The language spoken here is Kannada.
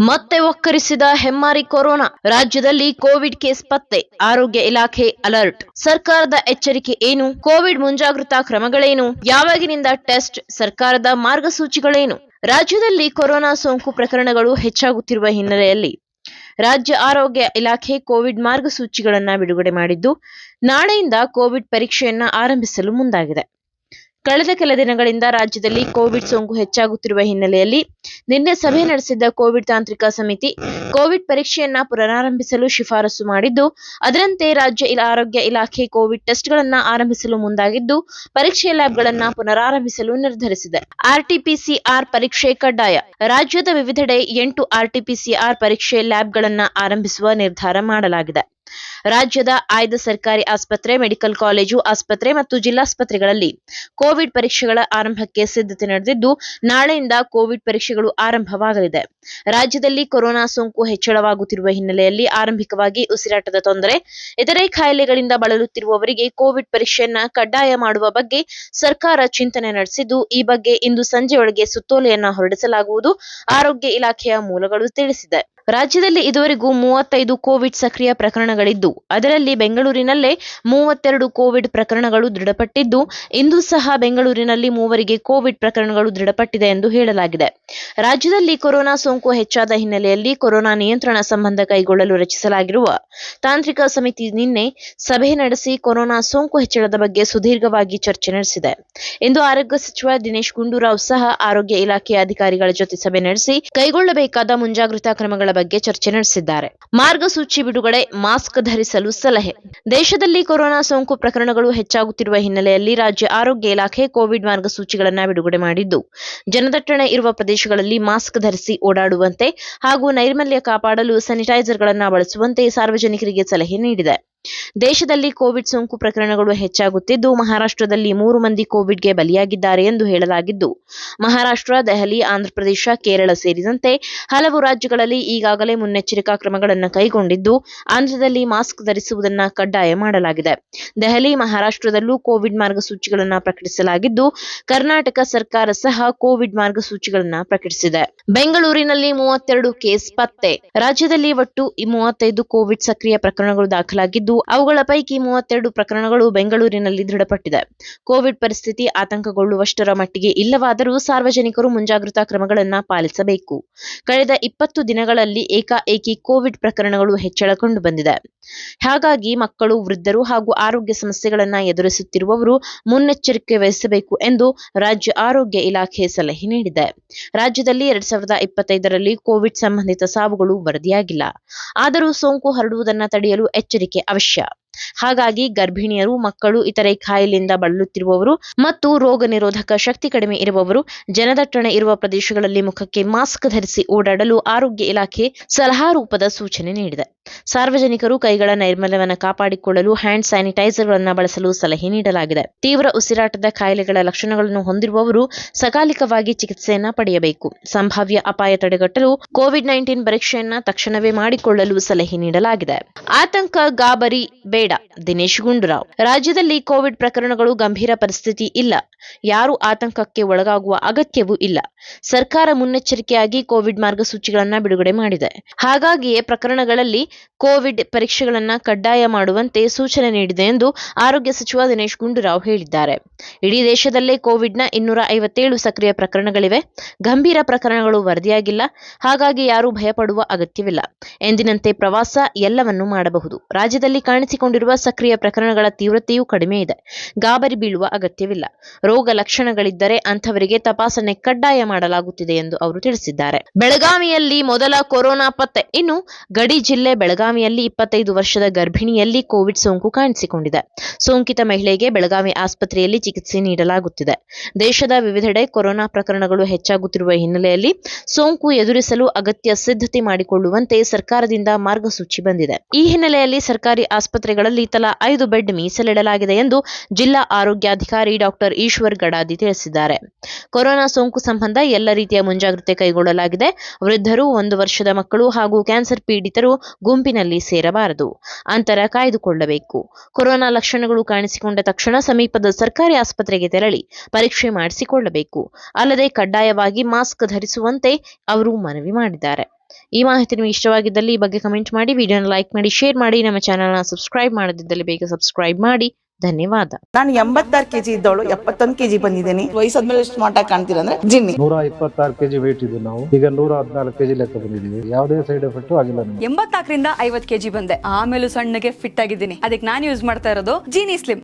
ಮತ್ತೆ ಒಕ್ಕರಿಸಿದ ಹೆಮ್ಮಾರಿ ಕೊರೋನಾ. ರಾಜ್ಯದಲ್ಲಿ ಕೋವಿಡ್ ಕೇಸ್ ಪತ್ತೆ, ಆರೋಗ್ಯ ಇಲಾಖೆ ಅಲರ್ಟ್. ಸರ್ಕಾರದ ಎಚ್ಚರಿಕೆ ಏನು? ಕೋವಿಡ್ ಮುಂಜಾಗ್ರತಾ ಕ್ರಮಗಳೇನು? ಯಾವಾಗಿನಿಂದ ಟೆಸ್ಟ್? ಸರ್ಕಾರದ ಮಾರ್ಗಸೂಚಿಗಳೇನು? ರಾಜ್ಯದಲ್ಲಿ ಕೊರೋನಾ ಸೋಂಕು ಪ್ರಕರಣಗಳು ಹೆಚ್ಚಾಗುತ್ತಿರುವ ಹಿನ್ನೆಲೆಯಲ್ಲಿ ರಾಜ್ಯ ಆರೋಗ್ಯ ಇಲಾಖೆ ಕೋವಿಡ್ ಮಾರ್ಗಸೂಚಿಗಳನ್ನು ಬಿಡುಗಡೆ ಮಾಡಿದ್ದು, ನಾಳೆಯಿಂದ ಕೋವಿಡ್ ಪರೀಕ್ಷೆಯನ್ನ ಆರಂಭಿಸಲು ಮುಂದಾಗಿದೆ. ಕಳೆದ ಕೆಲ ದಿನಗಳಿಂದ ರಾಜ್ಯದಲ್ಲಿ ಕೋವಿಡ್ ಸೋಂಕು ಹೆಚ್ಚಾಗುತ್ತಿರುವ ಹಿನ್ನೆಲೆಯಲ್ಲಿ ನಿನ್ನೆ ಸಭೆ ನಡೆಸಿದ್ದ ಕೋವಿಡ್ ತಾಂತ್ರಿಕ ಸಮಿತಿ ಕೋವಿಡ್ ಪರೀಕ್ಷೆಯನ್ನ ಪುನರಾರಂಭಿಸಲು ಶಿಫಾರಸು ಮಾಡಿದ್ದು, ಅದರಂತೆ ರಾಜ್ಯ ಆರೋಗ್ಯ ಇಲಾಖೆ ಕೋವಿಡ್ ಟೆಸ್ಟ್ಗಳನ್ನ ಆರಂಭಿಸಲು ಮುಂದಾಗಿದ್ದು, ಪರೀಕ್ಷೆ ಲ್ಯಾಬ್ಗಳನ್ನ ಪುನರಾರಂಭಿಸಲು ನಿರ್ಧರಿಸಿದೆ. ಆರ್ಟಿಪಿಸಿಆರ್ ಪರೀಕ್ಷೆ ಕಡ್ಡಾಯ. ರಾಜ್ಯದ ವಿವಿಧೆಡೆ 8 ಆರ್ಟಿಪಿಸಿಆರ್ ಪರೀಕ್ಷೆ ಲ್ಯಾಬ್ಗಳನ್ನ ಆರಂಭಿಸುವ ನಿರ್ಧಾರ ಮಾಡಲಾಗಿದೆ. ರಾಜ್ಯದ ಆಯ್ದ ಸರ್ಕಾರಿ ಆಸ್ಪತ್ರೆ, ಮೆಡಿಕಲ್ ಕಾಲೇಜು ಆಸ್ಪತ್ರೆ ಮತ್ತು ಜಿಲ್ಲಾಸ್ಪತ್ರೆಗಳಲ್ಲಿ ಕೋವಿಡ್ ಪರೀಕ್ಷೆಗಳ ಆರಂಭಕ್ಕೆ ಸಿದ್ಧತೆ ನಡೆದಿದ್ದು, ನಾಳೆಯಿಂದ ಕೋವಿಡ್ ಪರೀಕ್ಷೆಗಳು ಆರಂಭವಾಗಲಿದೆ. ರಾಜ್ಯದಲ್ಲಿ ಕೊರೋನಾ ಸೋಂಕು ಹೆಚ್ಚಳವಾಗುತ್ತಿರುವ ಹಿನ್ನೆಲೆಯಲ್ಲಿ ಆರಂಭಿಕವಾಗಿ ಉಸಿರಾಟದ ತೊಂದರೆ, ಇತರೆ ಕಾಯಿಲೆಗಳಿಂದ ಬಳಲುತ್ತಿರುವವರಿಗೆ ಕೋವಿಡ್ ಪರೀಕ್ಷೆಯನ್ನ ಕಡ್ಡಾಯ ಮಾಡುವ ಬಗ್ಗೆ ಸರ್ಕಾರ ಚಿಂತನೆ ನಡೆಸಿದ್ದು, ಈ ಬಗ್ಗೆ ಇಂದು ಸಂಜೆಯೊಳಗೆ ಸುತ್ತೋಲೆಯನ್ನ ಹೊರಡಿಸಲಾಗುವುದು, ಆರೋಗ್ಯ ಇಲಾಖೆಯ ಮೂಲಗಳು ತಿಳಿಸಿದೆ. ರಾಜ್ಯದಲ್ಲಿ ಇದುವರೆಗೂ 35 ಕೋವಿಡ್ ಸಕ್ರಿಯ ಪ್ರಕರಣಗಳಿದ್ದು, ಅದರಲ್ಲಿ ಬೆಂಗಳೂರಿನಲ್ಲೇ 32 ಕೋವಿಡ್ ಪ್ರಕರಣಗಳು ದೃಢಪಟ್ಟಿದ್ದು, ಇಂದು ಸಹ ಬೆಂಗಳೂರಿನಲ್ಲಿ 3 ಕೋವಿಡ್ ಪ್ರಕರಣಗಳು ದೃಢಪಟ್ಟಿದೆ ಎಂದು ಹೇಳಲಾಗಿದೆ. ರಾಜ್ಯದಲ್ಲಿ ಕೊರೋನಾ ಸೋಂಕು ಹೆಚ್ಚಾದ ಹಿನ್ನೆಲೆಯಲ್ಲಿ ಕೊರೋನಾ ನಿಯಂತ್ರಣ ಸಂಬಂಧ ಕೈಗೊಳ್ಳಲು ರಚಿಸಲಾಗಿರುವ ತಾಂತ್ರಿಕ ಸಮಿತಿ ನಿನ್ನೆ ಸಭೆ ನಡೆಸಿ ಕೊರೋನಾ ಸೋಂಕು ಹೆಚ್ಚಳದ ಬಗ್ಗೆ ಸುದೀರ್ಘವಾಗಿ ಚರ್ಚೆ ನಡೆಸಿದೆ. ಇಂದು ಆರೋಗ್ಯ ಸಚಿವ ದಿನೇಶ್ ಗುಂಡೂರಾವ್ ಸಹ ಆರೋಗ್ಯ ಇಲಾಖೆಯ ಅಧಿಕಾರಿಗಳ ಜೊತೆ ಸಭೆ ನಡೆಸಿ ಕೈಗೊಳ್ಳಬೇಕಾದ ಮುಂಜಾಗ್ರತಾ ಕ್ರಮಗಳ ಬಗ್ಗೆ ಚರ್ಚೆ ನಡೆಸಿದ್ದಾರೆ. ಮಾರ್ಗಸೂಚಿ ಬಿಡುಗಡೆ, ಮಾಸ್ಕ್ ಧರಿಸಲು ಸಲಹೆ. ದೇಶದಲ್ಲಿ ಕೊರೋನಾ ಸೋಂಕು ಪ್ರಕರಣಗಳು ಹೆಚ್ಚಾಗುತ್ತಿರುವ ಹಿನ್ನೆಲೆಯಲ್ಲಿ ರಾಜ್ಯ ಆರೋಗ್ಯ ಇಲಾಖೆ ಕೋವಿಡ್ ಮಾರ್ಗಸೂಚಿಗಳನ್ನು ಬಿಡುಗಡೆ ಮಾಡಿದ್ದು, ಜನದಟ್ಟಣೆ ಇರುವ ಪ್ರದೇಶಗಳಲ್ಲಿ ಮಾಸ್ಕ್ ಧರಿಸಿ ಓಡಾಡುವಂತೆ ಹಾಗೂ ನೈರ್ಮಲ್ಯ ಕಾಪಾಡಲು ಸ್ಯಾನಿಟೈಸರ್ಗಳನ್ನು ಬಳಸುವಂತೆ ಸಾರ್ವಜನಿಕರಿಗೆ ಸಲಹೆ ನೀಡಿದೆ. ದೇಶದಲ್ಲಿ ಕೋವಿಡ್ ಸೋಂಕು ಪ್ರಕರಣಗಳು ಹೆಚ್ಚಾಗುತ್ತಿದ್ದು, ಮಹಾರಾಷ್ಟ್ರದಲ್ಲಿ 3 ಮಂದಿ ಕೋವಿಡ್ಗೆ ಬಲಿಯಾಗಿದ್ದಾರೆ ಎಂದು ಹೇಳಲಾಗಿದ್ದು, ಮಹಾರಾಷ್ಟ್ರ, ದೆಹಲಿ, ಆಂಧ್ರಪ್ರದೇಶ, ಕೇರಳ ಸೇರಿದಂತೆ ಹಲವು ರಾಜ್ಯಗಳಲ್ಲಿ ಈಗಾಗಲೇ ಮುನ್ನೆಚ್ಚರಿಕಾ ಕ್ರಮಗಳನ್ನು ಕೈಗೊಂಡಿದ್ದು, ಆಂಧ್ರದಲ್ಲಿ ಮಾಸ್ಕ್ ಧರಿಸುವುದನ್ನು ಕಡ್ಡಾಯ ಮಾಡಲಾಗಿದೆ. ದೆಹಲಿ, ಮಹಾರಾಷ್ಟ್ರದಲ್ಲೂ ಕೋವಿಡ್ ಮಾರ್ಗಸೂಚಿಗಳನ್ನು ಪ್ರಕಟಿಸಲಾಗಿದ್ದು, ಕರ್ನಾಟಕ ಸರ್ಕಾರ ಸಹ ಕೋವಿಡ್ ಮಾರ್ಗಸೂಚಿಗಳನ್ನು ಪ್ರಕಟಿಸಿದೆ. ಬೆಂಗಳೂರಿನಲ್ಲಿ 32 ಕೇಸ್ ಪತ್ತೆ. ರಾಜ್ಯದಲ್ಲಿ ಒಟ್ಟು 35 ಕೋವಿಡ್ ಸಕ್ರಿಯ ಪ್ರಕರಣಗಳು ದಾಖಲಾಗಿದ್ದು, ಅವುಗಳ ಪೈಕಿ 32 ಪ್ರಕರಣಗಳು ಬೆಂಗಳೂರಿನಲ್ಲಿ ದೃಢಪಟ್ಟಿದೆ. ಕೋವಿಡ್ ಪರಿಸ್ಥಿತಿ ಆತಂಕಗೊಳ್ಳುವಷ್ಟರ ಮಟ್ಟಿಗೆ ಇಲ್ಲವಾದರೂ ಸಾರ್ವಜನಿಕರು ಮುಂಜಾಗ್ರತಾ ಕ್ರಮಗಳನ್ನು ಪಾಲಿಸಬೇಕು. ಕಳೆದ 20 ದಿನಗಳಲ್ಲಿ ಏಕಾಏಕಿ ಕೋವಿಡ್ ಪ್ರಕರಣಗಳು ಹೆಚ್ಚಳ ಕಂಡು ಬಂದಿದೆ. ಹಾಗಾಗಿ ಮಕ್ಕಳು, ವೃದ್ಧರು ಹಾಗೂ ಆರೋಗ್ಯ ಸಮಸ್ಯೆಗಳನ್ನು ಎದುರಿಸುತ್ತಿರುವವರು ಮುನ್ನೆಚ್ಚರಿಕೆ ವಹಿಸಬೇಕು ಎಂದು ರಾಜ್ಯ ಆರೋಗ್ಯ ಇಲಾಖೆ ಸಲಹೆ ನೀಡಿದೆ. ರಾಜ್ಯದಲ್ಲಿ 2025ರಲ್ಲಿ ಕೋವಿಡ್ ಸಂಬಂಧಿತ ಸಾವುಗಳು ವರದಿಯಾಗಿಲ್ಲ. ಆದರೂ ಸೋಂಕು ಹರಡುವುದನ್ನು ತಡೆಯಲು ಎಚ್ಚರಿಕೆ ಅವಶ್ಯ. ಹಾಗಾಗಿ ಗರ್ಭಿಣಿಯರು, ಮಕ್ಕಳು, ಇತರೆ ಕಾಯಿಲೆಯಿಂದ ಬಳಲುತ್ತಿರುವವರು ಮತ್ತು ರೋಗ ನಿರೋಧಕ ಶಕ್ತಿ ಕಡಿಮೆ ಇರುವವರು ಜನದಟ್ಟಣೆ ಇರುವ ಪ್ರದೇಶಗಳಲ್ಲಿ ಮುಖಕ್ಕೆ ಮಾಸ್ಕ್ ಧರಿಸಿ ಓಡಾಡಲು ಆರೋಗ್ಯ ಇಲಾಖೆ ಸಲಹಾ ರೂಪದ ಸೂಚನೆ ನೀಡಿದೆ. ಸಾರ್ವಜನಿಕರು ಕೈಗಳ ನೈರ್ಮಲ್ಯವನ್ನು ಕಾಪಾಡಿಕೊಳ್ಳಲು ಹ್ಯಾಂಡ್ ಸ್ಯಾನಿಟೈಸರ್ಗಳನ್ನು ಬಳಸಲು ಸಲಹೆ ನೀಡಲಾಗಿದೆ. ತೀವ್ರ ಉಸಿರಾಟದ ಕಾಯಿಲೆಗಳ ಲಕ್ಷಣಗಳನ್ನು ಹೊಂದಿರುವವರು ಸಕಾಲಿಕವಾಗಿ ಚಿಕಿತ್ಸೆಯನ್ನ ಪಡೆಯಬೇಕು. ಸಂಭಾವ್ಯ ಅಪಾಯ ತಡೆಗಟ್ಟಲು ಕೋವಿಡ್-19 ಪರೀಕ್ಷೆಯನ್ನ ತಕ್ಷಣವೇ ಮಾಡಿಕೊಳ್ಳಲು ಸಲಹೆ ನೀಡಲಾಗಿದೆ. ಆತಂಕ, ಗಾಬರಿ ಬೇಡ. ದಿನೇಶ್ ಗುಂಡೂರಾವ್. ರಾಜ್ಯದಲ್ಲಿ ಕೋವಿಡ್ ಪ್ರಕರಣಗಳು ಗಂಭೀರ ಪರಿಸ್ಥಿತಿ ಇಲ್ಲ. ಯಾರೂ ಆತಂಕಕ್ಕೆ ಒಳಗಾಗುವ ಅಗತ್ಯವೂ ಇಲ್ಲ. ಸರ್ಕಾರ ಮುನ್ನೆಚ್ಚರಿಕೆಯಾಗಿ ಕೋವಿಡ್ ಮಾರ್ಗಸೂಚಿಗಳನ್ನು ಬಿಡುಗಡೆ ಮಾಡಿದೆ. ಹಾಗಾಗಿಯೇ ಪ್ರಕರಣಗಳಲ್ಲಿ ಕೋವಿಡ್ ಪರೀಕ್ಷೆಗಳನ್ನು ಕಡ್ಡಾಯ ಮಾಡುವಂತೆ ಸೂಚನೆ ನೀಡಿದೆ ಎಂದು ಆರೋಗ್ಯ ಸಚಿವ ದಿನೇಶ್ ಗುಂಡೂರಾವ್ ಹೇಳಿದ್ದಾರೆ. ಇಡೀ ದೇಶದಲ್ಲೇ ಕೋವಿಡ್ನ 257 ಸಕ್ರಿಯ ಪ್ರಕರಣಗಳಿವೆ. ಗಂಭೀರ ಪ್ರಕರಣಗಳು ವರದಿಯಾಗಿಲ್ಲ. ಹಾಗಾಗಿ ಯಾರೂ ಭಯಪಡುವ ಅಗತ್ಯವಿಲ್ಲ. ಎಂದಿನಂತೆ ಪ್ರವಾಸ, ಎಲ್ಲವನ್ನೂ ಮಾಡಬಹುದು. ರಾಜ್ಯದಲ್ಲಿ ಕಾಣಿಸಿಕೊಂಡಿರುವ ಸಕ್ರಿಯ ಪ್ರಕರಣಗಳ ತೀವ್ರತೆಯೂ ಕಡಿಮೆ ಇದೆ. ಗಾಬರಿ ಬೀಳುವ ಅಗತ್ಯವಿಲ್ಲ. ರೋಗ ಲಕ್ಷಣಗಳಿದ್ದರೆ ಅಂಥವರಿಗೆ ತಪಾಸಣೆ ಕಡ್ಡಾಯ ಮಾಡಲಾಗುತ್ತಿದೆ ಎಂದು ಅವರು ತಿಳಿಸಿದ್ದಾರೆ. ಬೆಳಗಾವಿಯಲ್ಲಿ ಮೊದಲ ಕೊರೋನಾ ಪತ್ತೆ. ಇನ್ನು ಗಡಿ ಜಿಲ್ಲೆ ಬೆಳಗಾವಿಯಲ್ಲಿ 25 ವರ್ಷದ ಗರ್ಭಿಣಿಯಲ್ಲಿ ಕೋವಿಡ್ ಸೋಂಕು ಕಾಣಿಸಿಕೊಂಡಿದೆ. ಸೋಂಕಿತ ಮಹಿಳೆಗೆ ಬೆಳಗಾವಿ ಆಸ್ಪತ್ರೆಯಲ್ಲಿ ಚಿಕಿತ್ಸೆ ನೀಡಲಾಗುತ್ತಿದೆ. ದೇಶದ ವಿವಿಧೆಡೆ ಕೊರೋನಾ ಪ್ರಕರಣಗಳು ಹೆಚ್ಚಾಗುತ್ತಿರುವ ಹಿನ್ನೆಲೆಯಲ್ಲಿ ಸೋಂಕು ಎದುರಿಸಲು ಅಗತ್ಯ ಸಿದ್ಧತೆ ಮಾಡಿಕೊಳ್ಳುವಂತೆ ಸರ್ಕಾರದಿಂದ ಮಾರ್ಗಸೂಚಿ ಬಂದಿದೆ. ಈ ಹಿನ್ನೆಲೆಯಲ್ಲಿ ಸರ್ಕಾರಿ ಆಸ್ಪತ್ರೆಗಳಲ್ಲಿ ತಲಾ 5 ಬೆಡ್ ಮೀಸಲಿಡಲಾಗಿದೆ ಎಂದು ಜಿಲ್ಲಾ ಆರೋಗ್ಯಾಧಿಕಾರಿ ಡಾಕ್ಟರ್ ಈಶ್ವರ್ ಗಡಾದಿ ತಿಳಿಸಿದ್ದಾರೆ. ಕೊರೋನಾ ಸೋಂಕು ಸಂಬಂಧ ಎಲ್ಲ ರೀತಿಯ ಮುಂಜಾಗ್ರತೆ ಕೈಗೊಳ್ಳಲಾಗಿದೆ. ವೃದ್ಧರು, 1 ವರ್ಷದ ಮಕ್ಕಳು ಹಾಗೂ ಕ್ಯಾನ್ಸರ್ ಪೀಡಿತರು ಗುಂಪಿನಲ್ಲಿ ಸೇರಬಾರದು. ಅಂತರ ಕಾಯ್ದುಕೊಳ್ಳಬೇಕು. ಕೊರೋನಾ ಲಕ್ಷಣಗಳು ಕಾಣಿಸಿಕೊಂಡ ತಕ್ಷಣ ಸಮೀಪದ ಸರ್ಕಾರಿ ಆಸ್ಪತ್ರೆಗೆ ತೆರಳಿ ಪರೀಕ್ಷೆ ಮಾಡಿಸಿಕೊಳ್ಳಬೇಕು. ಅಲ್ಲದೆ ಕಡ್ಡಾಯವಾಗಿ ಮಾಸ್ಕ್ ಧರಿಸುವಂತೆ ಅವರು ಮನವಿ ಮಾಡಿದ್ದಾರೆ. ಈ ಮಾಹಿತಿ ನಿಮಗೆ ಇಷ್ಟವಾಗಿದ್ದಲ್ಲಿ ಈ ಬಗ್ಗೆ ಕಮೆಂಟ್ ಮಾಡಿ, ವಿಡಿಯೋನ ಲೈಕ್ ಮಾಡಿ, ಶೇರ್ ಮಾಡಿ, ನಮ್ಮ ಚಾನಲ್ನ ಸಬ್ಸ್ಕ್ರೈಬ್ ಮಾಡದಿದ್ದಲ್ಲಿ ಬೇಗ ಸಬ್ಸ್ಕ್ರೈಬ್ ಮಾಡಿ. ಧನ್ಯವಾದ. ನಾನು 86 ಕೆಜಿ ಇದ್ದವಳು 71 ಕೆಜಿ ಬಂದಿದ್ದೀನಿ. ವಯಸ್ಸಾದ್ಮೇಲೆ ಸ್ಮಾರ್ಟ್ ಆಗಿ ಕಾಣ್ತೀರಾ ಅಂದ್ರೆ ಜಿನ್ನಿ. 126 ಕೆಜಿ ವೇಟ್ ಇದ್ದು ನಾವು ಈಗ 114 ಕೆಜಿ ಲೆಕ್ಕ ಬಂದಿದ್ದೀವಿ. ಯಾವುದೇ ಸೈಡ್ ಎಫೆಕ್ಟ್ ಆಗಿಲ್ಲ ನಮಗೆ. 84ರಿಂದ 50 ಕೆಜಿ ಬಂದೆ. ಆಮೇಲೂ ಸಣ್ಣಗೆ ಫಿಟ್ ಆಗಿದ್ದೀನಿ. ಅದಕ್ಕೆ ನಾನು ಯೂಸ್ ಮಾಡ್ತಾ ಇರೋದು ಜೀನಿ ಸ್ಲಿಮ್.